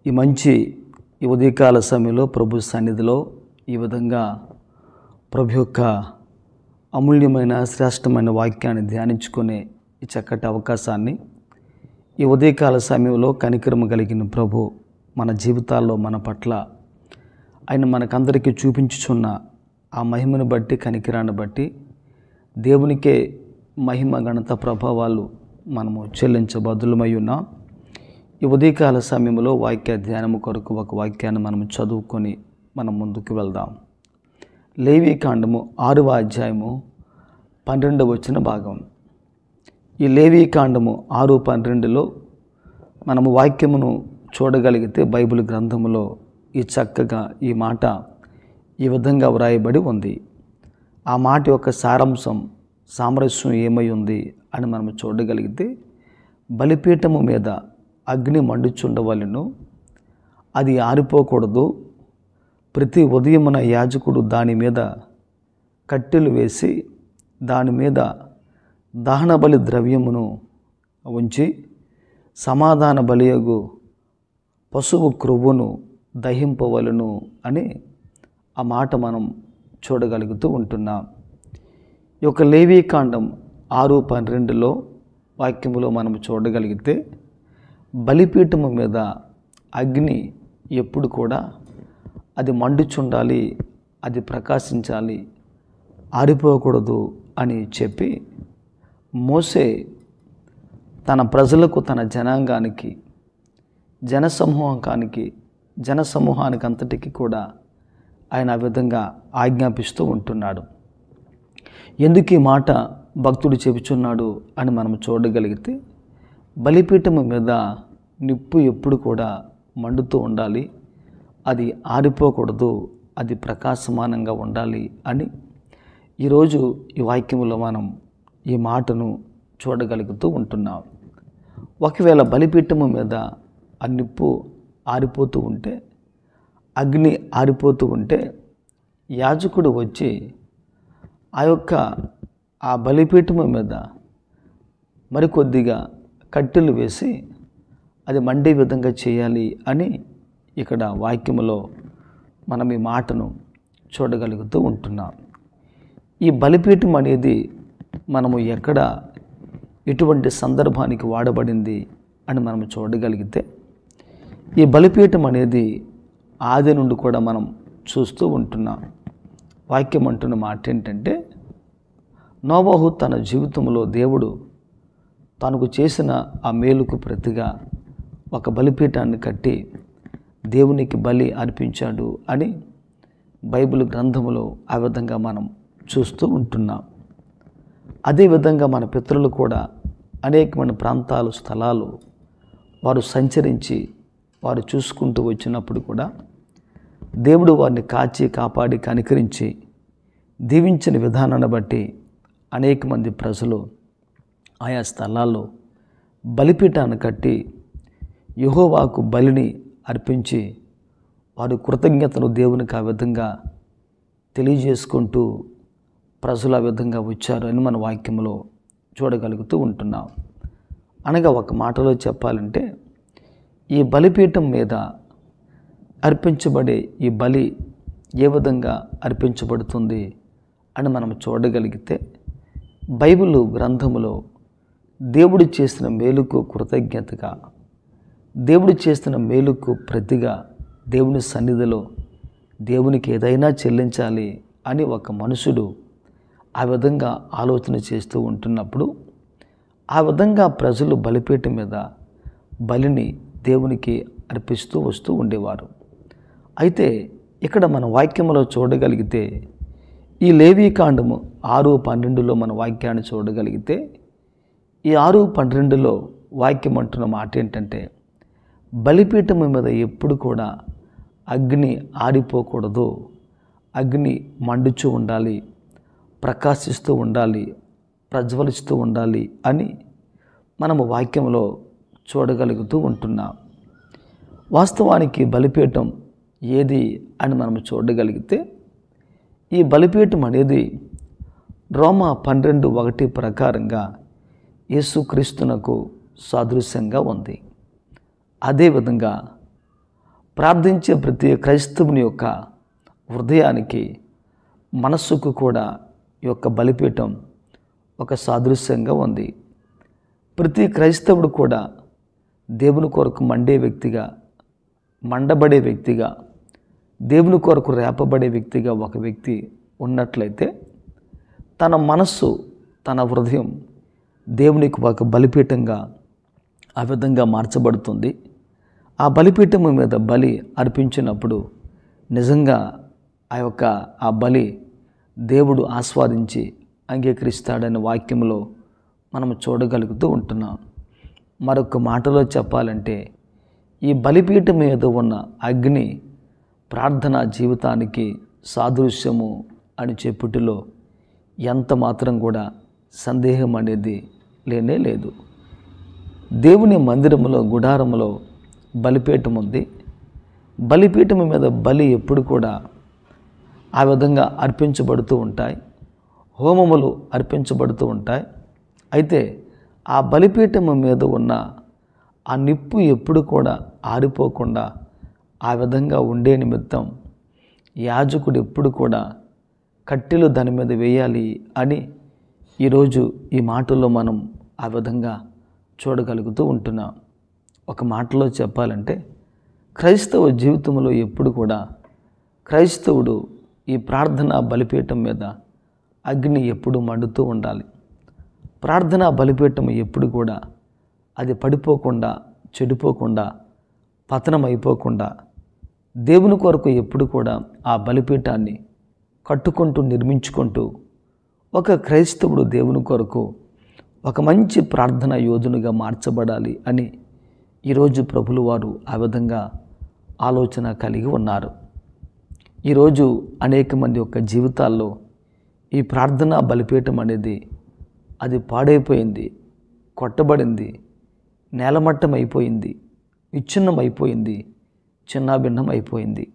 ఈ ఉదయకాల సమయంలో ప్రభు సన్నిధిలో ఈ విధంగా ప్రభు యొక్క అమూల్యమైన శ్రేష్టమైన వాక్యాన్ని ధ్యానించుకునే ఈ చక్కటి అవకాశాన్ని ఈ ఉదయకాల సమయంలో కనికరము కలిగిన ప్రభు మన జీవితాల్లో మన పట్ల ఆయన మనకందరికీ చూపించుచున్న ఆ మహిమను బట్టి కనికరాన్ని బట్టి దేవునికే మహిమ ఘనత ప్రభావాలు మనము చెల్లించబద్దులమై ఉన్నాం. ఈ ఉదయకాల సమయంలో వాక్య ధ్యానము కొరకు ఒక వాక్యాన్ని మనము చదువుకొని మనం ముందుకు వెళ్దాం. లేవీకాండము 6వ అధ్యాయము 12వ వచన భాగం. ఈ లేవీకాండము 6:12లో మనము వాక్యమును చూడగలిగితే బైబిల్ గ్రంథములో ఈ చక్కగా ఈ మాట ఈ విధంగా వ్రాయబడి ఉంది. ఆ మాట యొక్క సామరస్యం ఏమై ఉంది అని మనము చూడగలిగితే, బలిపీఠము మీద అగ్ని మండుచుండవలెను, అది ఆరిపోకూడదు. ప్రతి ఉదయమున యాజకుడు దాని మీద కట్టెలు వేసి దాని మీద దహన బలి ద్రవ్యమును ఉంచి సమాధాన బలియగు పశువు క్రొవ్వును దహింపవలను అని ఆ మాట మనం చూడగలుగుతూ ఉంటున్నాం. ఈ యొక్క లేవీకాండం 6:12లో వాక్యములో మనం చూడగలిగితే, బలిపీఠము మీద అగ్ని ఎప్పుడు కూడా అది మండుచుండాలి, అది ప్రకాశించాలి, ఆరిపోకూడదు అని చెప్పి మోసే తన ప్రజలకు, తన జనాంగానికి, జనసమూహానికి అంతటికి కూడా ఆయన ఆ విధంగా ఆజ్ఞాపిస్తూ ఉంటున్నాడు. ఎందుకు ఈ మాట భక్తుడు చెబుచున్నాడు అని మనం చూడగలిగితే, బలిపీఠము మీద నిప్పు ఎప్పుడు కూడా మండుతూ ఉండాలి, అది ఆరిపోకూడదు, అది ప్రకాశమానంగా ఉండాలి అని ఈరోజు ఈ వాక్యములో మనం ఈ మాటను చూడగలుగుతూ ఉంటున్నాం. ఒకవేళ బలిపీఠము మీద ఆ నిప్పు ఆరిపోతూ ఉంటే, అగ్ని ఆరిపోతూ ఉంటే, యాజకుడు వచ్చి ఆ బలిపీఠము మీద మరికొద్దిగా కట్టెలు వేసి అది మండే విధంగా చేయాలి అని ఇక్కడ వాక్యములో మనం ఈ మాటను చూడగలుగుతూ ఉంటున్నాం. ఈ బలిపీఠం అనేది మనము ఎటువంటి సందర్భానికి వాడబడింది అని మనం చూడగలిగితే, ఈ బలిపీఠం అనేది ఆది నుండి కూడా మనం చూస్తూ ఉంటున్నాం. వాక్యం అంటున్న మాట ఏంటంటే, నోవహు తన జీవితంలో దేవుడు తనకు చేసిన ఆ మేలుకు ప్రతిగా ఒక బలిపీఠాన్ని కట్టి దేవునికి బలి అర్పించాడు అని బైబిల్ గ్రంథములో ఆ విధంగా మనం చూస్తూ ఉంటున్నాం. అదేవిధంగా మన పితరులు కూడా అనేకమైన ప్రాంతాలు, స్థలాలు వారు సంచరించి వారు చూసుకుంటూ వచ్చినప్పుడు కూడా దేవుడు వారిని కాచి కాపాడి కనికరించి దీవించిన విధానాన్ని బట్టి అనేక మంది ప్రజలు ఆయా స్థలాల్లో బలిపీఠాన్ని కట్టి యెహోవాకు బలిని అర్పించి వారి కృతజ్ఞతను దేవునికి ఆ విధంగా తెలియజేసుకుంటూ ప్రజలు ఆ విధంగా వచ్చారు అని మన వాక్యంలో చూడగలుగుతూ ఉంటున్నాం. అనగా ఒక మాటలో చెప్పాలంటే, ఈ బలిపీఠం మీద అర్పించబడే ఈ బలి ఏ విధంగా అర్పించబడుతుంది అని మనం చూడగలిగితే, బైబిల్ గ్రంథములో దేవుడు చేసిన మేలుకు కృతజ్ఞతగా, దేవుడు చేసిన మేలుకు ప్రతిగా దేవుని సన్నిధిలో దేవునికి ఏదైనా చెల్లించాలి అని ఒక మనుషుడు ఆ విధంగా ఆలోచన చేస్తూ ఉంటున్నప్పుడు, ఆ విధంగా ప్రజలు బలిపీఠం మీద బలిని దేవునికి అర్పిస్తూ వస్తూ ఉండేవారు. అయితే ఇక్కడ మన వాక్యంలో చూడగలిగితే, ఈ లేవీకాండము 6:12లో మన వాక్యాన్ని చూడగలిగితే, ఈ 6:12లో వాక్యం అంటున్న మాట ఏంటంటే, బలిపీఠము మీద ఎప్పుడు కూడా అగ్ని ఆరిపోకూడదు, అగ్ని మండుచూ ఉండాలి, ప్రకాశిస్తూ ఉండాలి, ప్రజ్వలిస్తూ ఉండాలి అని మనము వాక్యంలో చూడగలుగుతూ ఉంటున్నాం. వాస్తవానికి బలిపీఠం ఏది అని మనం చూడగలిగితే, ఈ బలిపీఠం అనేది రోమా 12:1 ప్రకారంగా యేసుక్రీస్తునకు సాదృశ్యంగా ఉంది. అదేవిధంగా ప్రార్థించే ప్రతి క్రైస్తవుని యొక్క హృదయానికి, మనస్సుకు కూడా ఈ యొక్క బలిపీఠం ఒక సాదృశ్యంగా ఉంది. ప్రతి క్రైస్తవుడు కూడా దేవుని కొరకు మండే వ్యక్తిగా, మండబడే వ్యక్తిగా, దేవుని కొరకు రేపబడే వ్యక్తిగా ఒక వ్యక్తి ఉన్నట్లయితే తన మనస్సు, తన హృదయం దేవునికి ఒక బలిపీఠంగా ఆ విధంగా మార్చబడుతుంది. ఆ బలిపీఠం మీద బలి అర్పించినప్పుడు నిజంగా ఆ బలి దేవుడు ఆస్వాదించి అంగీకరిస్తాడనే వాక్యంలో మనం చూడగలుగుతూ ఉంటున్నాం. మరొక మాటలో చెప్పాలంటే ఈ బలిపీఠం మీద ఉన్న అగ్ని ప్రార్థనా జీవితానికి సాదృశ్యము అని చెప్పుటిలో ఎంత మాత్రం కూడా సందేహం అనేది లేనే లేదు. దేవుని మందిరములో, గుడారములో బలిపీఠం ఉంది. బలిపీఠం మీద బలి ఎప్పుడు కూడా ఆ విధంగా అర్పించబడుతూ ఉంటాయి, హోమములు అర్పించబడుతూ ఉంటాయి. అయితే ఆ బలిపీఠం మీద ఉన్న ఆ నిప్పు ఎప్పుడు కూడా ఆరిపోకుండా ఆ విధంగా ఉండే నిమిత్తం యాజకుడు ఎప్పుడు కూడా కట్టెలు దాని మీద వేయాలి అని ఈరోజు ఈ మాటల్లో మనం ఆ విధంగా చూడగలుగుతూ ఉంటున్నాం. ఒక మాటలో చెప్పాలంటే క్రైస్తవ జీవితంలో ఎప్పుడు కూడా క్రైస్తవుడు ఈ ప్రార్థనా బలిపీఠం మీద అగ్ని ఎప్పుడు మండుతూ ఉండాలి. ప్రార్థనా బలిపీఠం ఎప్పుడు కూడా అది పడిపోకుండా, చెడిపోకుండా, పతనం అయిపోకుండా దేవుని కొరకు ఎప్పుడు కూడా ఆ బలిపీఠాన్ని కట్టుకుంటూ, నిర్మించుకుంటూ ఒక క్రైస్తవుడు దేవుని కొరకు ఒక మంచి ప్రార్థనా యోధునిగా మార్చబడాలి అని ఈరోజు ప్రభులు వారు ఆ విధంగా ఆలోచన కలిగి ఉన్నారు. ఈరోజు అనేక మంది యొక్క జీవితాల్లో ఈ ప్రార్థనా బలిపీఠం అనేది అది పాడైపోయింది, కొట్టబడింది, నేలమట్టం అయిపోయింది, విచ్ఛిన్నం అయిపోయింది, చిన్నాభిన్నం అయిపోయింది.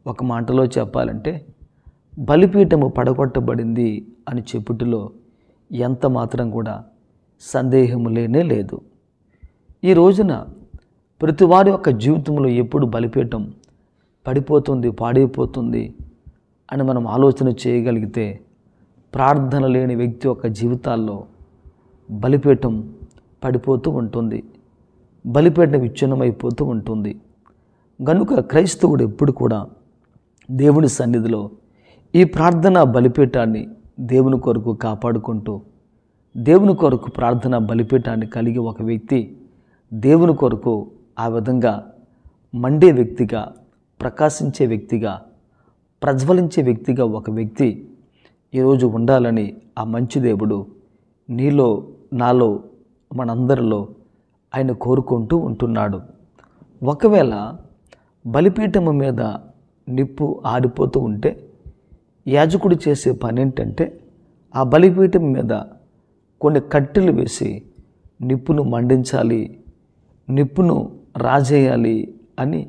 ఒక మాటలో చెప్పాలంటే బలిపీఠము పడగొట్టబడింది అని చెప్పుటిలో ఎంత మాత్రం కూడా సందేహము లేనే లేదు. ఈ రోజున ప్రతి వారి యొక్క జీవితంలో ఎప్పుడు బలిపీఠం పడిపోతుంది, పాడైపోతుంది అని మనం ఆలోచన చేయగలిగితే ప్రార్థన లేని వ్యక్తి యొక్క జీవితాల్లో బలిపీఠం పడిపోతూ ఉంటుంది, బలిపీఠం విచ్ఛిన్నమైపోతూ ఉంటుంది. గనుక క్రైస్తవుడు ఎప్పుడు కూడా దేవుని సన్నిధిలో ఈ ప్రార్థనా బలిపీఠాన్ని దేవుని కొరకు కాపాడుకుంటూ, దేవుని కొరకు ప్రార్థనా బలిపీఠాన్ని కలిగి ఒక వ్యక్తి దేవుని కొరకు ఆ విధంగా మండే వ్యక్తిగా, ప్రకాశించే వ్యక్తిగా, ప్రజ్వలించే వ్యక్తిగా ఒక వ్యక్తి ఈరోజు ఉండాలని ఆ మంచి దేవుడు నీలో, నాలో, మనందరిలో ఆయన కోరుకుంటూ ఉంటున్నాడు. ఒకవేళ బలిపీఠము మీద నిప్పు ఆరిపోతూ ఉంటే యాజకుడు చేసే పని ఏంటంటే ఆ బలిపీఠం మీద కొన్ని కట్టెలు వేసి నిప్పును మండించాలి, నిప్పును రాజేయాలి అని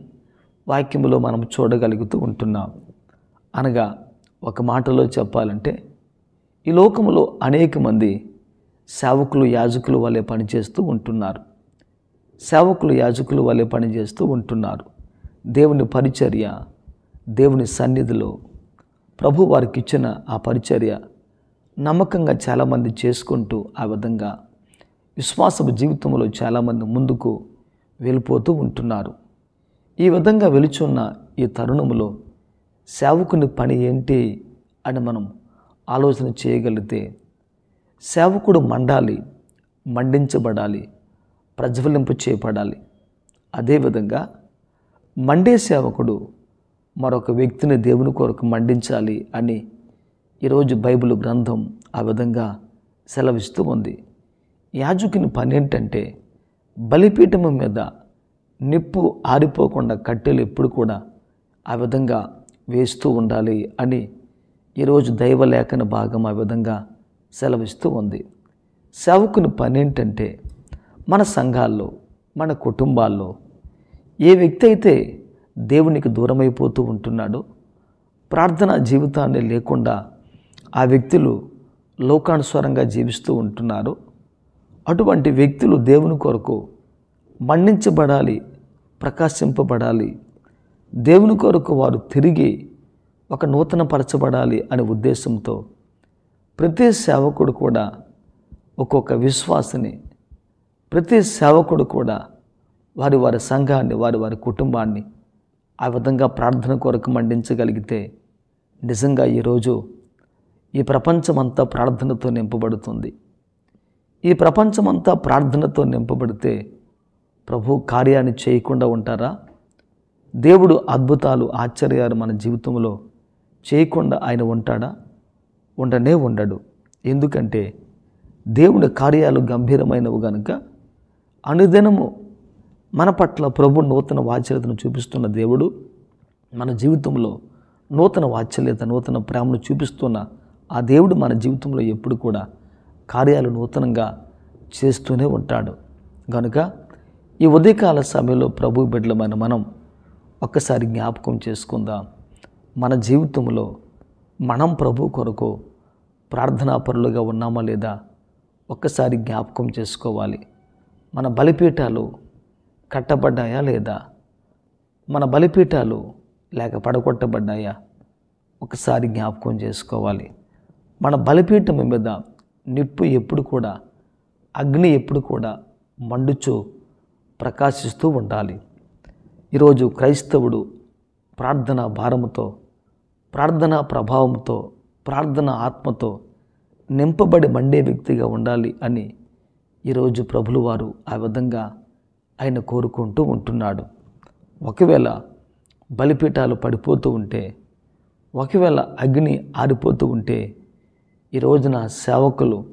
వాక్యములో మనం చూడగలుగుతూ ఉంటున్నాం. అనగా ఒక మాటలో చెప్పాలంటే ఈ లోకములో అనేక మంది సేవకులు, యాజకులు వలె పనిచేస్తూ ఉంటున్నారు. సేవకులు, యాజకులు వలె పనిచేస్తూ ఉంటున్నారు. దేవుని పరిచర్య, దేవుని సన్నిధిలో ప్రభు వారికి ఇచ్చిన ఆ పరిచర్య నమ్మకంగా చాలామంది చేసుకుంటూ ఆ విధంగా విశ్వాసపు జీవితంలో చాలామంది ముందుకు వెళ్ళిపోతూ ఉంటున్నారు. ఈ విధంగా వెలుచున్న ఈ తరుణంలో సేవకుని పని ఏంటి అని మనం ఆలోచన చేయగలిగితే సేవకుడు మండాలి, మండించబడాలి, ప్రజ్వలింపు చేయబడాలి. అదేవిధంగా మండే సేవకుడు మరొక వ్యక్తిని దేవుని కొరకు మండించాలి అని ఈరోజు బైబిల్ గ్రంథం ఆ విధంగా సెలవిస్తూ ఉంది. యాజకుని పని ఏంటంటే బలిపీఠము మీద నిప్పు ఆరిపోకుండా కట్టెలు ఎప్పుడు కూడా ఆ విధంగా వేస్తూ ఉండాలి అని ఈరోజు దైవలేఖన భాగం ఆ విధంగా సెలవిస్తూ ఉంది. సేవకుని పని ఏంటంటే మన సంఘాల్లో, మన కుటుంబాల్లో ఏ వ్యక్తి అయితే దేవునికి దూరమైపోతూ ఉంటున్నాడో, ప్రార్థనా జీవితాన్ని లేకుండా ఆ వ్యక్తులు లోకానుసారంగా జీవిస్తూ ఉంటున్నారు, అటువంటి వ్యక్తులు దేవుని కొరకు మండించబడాలి, ప్రకాశింపబడాలి, దేవుని కొరకు వారు తిరిగి ఒక నూతన పరచబడాలి అనే ఉద్దేశంతో ప్రతి సేవకుడు కూడా ఒక్కొక్క విశ్వాసిని, ప్రతి సేవకుడు కూడా వారి వారి సంఘాన్ని, వారి వారి కుటుంబాన్ని ఆ విధంగా ప్రార్థన కొరకు మండించగలిగితే నిజంగా ఈరోజు ఈ ప్రపంచమంతా ప్రార్థనతో నింపబడుతుంది. ఈ ప్రపంచమంతా ప్రార్థనతో నింపబడితే ప్రభు కార్యాన్ని చేయకుండా ఉంటారా? దేవుడు అద్భుతాలు, ఆశ్చర్యాలు మన జీవితంలో చేయకుండా ఆయన ఉంటాడా? ఉండనే ఉండడు. ఎందుకంటే దేవుని కార్యాలు గంభీరమైనవి కనుక అనుదినము మన పట్ల ప్రభు నూతన వాత్సల్యతను చూపిస్తున్న దేవుడు మన జీవితంలో నూతన వాత్సల్యత, నూతన ప్రేమను చూపిస్తున్న ఆ దేవుడు మన జీవితంలో ఎప్పుడు కూడా కార్యాలు నూతనంగా చేస్తూనే ఉంటాడు. కనుక ఈ ఉదయకాల సమయంలో ప్రభు బిడ్డలమైన మనం ఒక్కసారి జ్ఞాపకం చేసుకుందాం. మన జీవితంలో మనం ప్రభు కొరకు ప్రార్థనాపరులుగా ఉన్నామా లేదా ఒక్కసారి జ్ఞాపకం చేసుకోవాలి. మన బలిపీఠాలు కట్టబడ్డాయా లేదా? మన బలిపీఠాలు లేక పడగొట్టబడ్డాయా? ఒకసారి జ్ఞాపకం చేసుకోవాలి. మన బలిపీఠం మీద నిప్పు ఎప్పుడు కూడా, అగ్ని ఎప్పుడు కూడా మండుచు ప్రకాశిస్తూ ఉండాలి. ఈరోజు క్రైస్తవుడు ప్రార్థనా భారముతో, ప్రార్థనా ప్రభావంతో, ప్రార్థన ఆత్మతో నింపబడి మండే వ్యక్తిగా ఉండాలి అని ఈరోజు ప్రభులు వారు ఆ విధంగా ఆయన కోరుకుంటూ ఉంటున్నాడు. ఒకవేళ బలిపీఠాలు పడిపోతూ ఉంటే, ఒకవేళ అగ్ని ఆరిపోతూ ఉంటే ఈ రోజున సేవకులు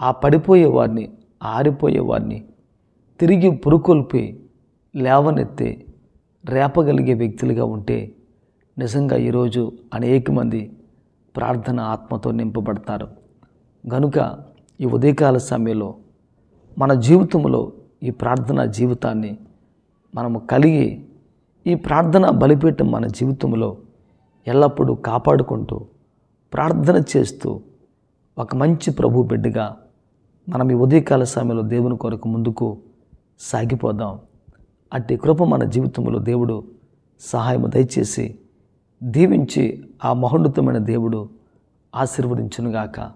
ఆ పడిపోయేవారిని, ఆరిపోయేవారిని తిరిగి పురుకొల్పి లేవనెత్తే రేపగలిగే వ్యక్తులుగా ఉంటే నిజంగా ఈరోజు అనేక మంది ప్రార్థన ఆత్మతో నింపబడతారు. గనుక ఈ ఉదయకాల సమయంలో మన జీవితంలో ఈ ప్రార్థనా జీవితాన్ని మనము కలిగి ఈ ప్రార్థన బలిపీఠం మన జీవితంలో ఎల్లప్పుడూ కాపాడుకుంటూ ప్రార్థన చేస్తూ ఒక మంచి ప్రభు బిడ్డగా మనం ఈ ఉదయకాల సమయంలో దేవుని కొరకు ముందుకు సాగిపోదాం. అట్టి కృప మన జీవితంలో దేవుడు సహాయం దయచేసి దీవించి ఆ మహోన్నతమైన దేవుడు ఆశీర్వదించునుగాక.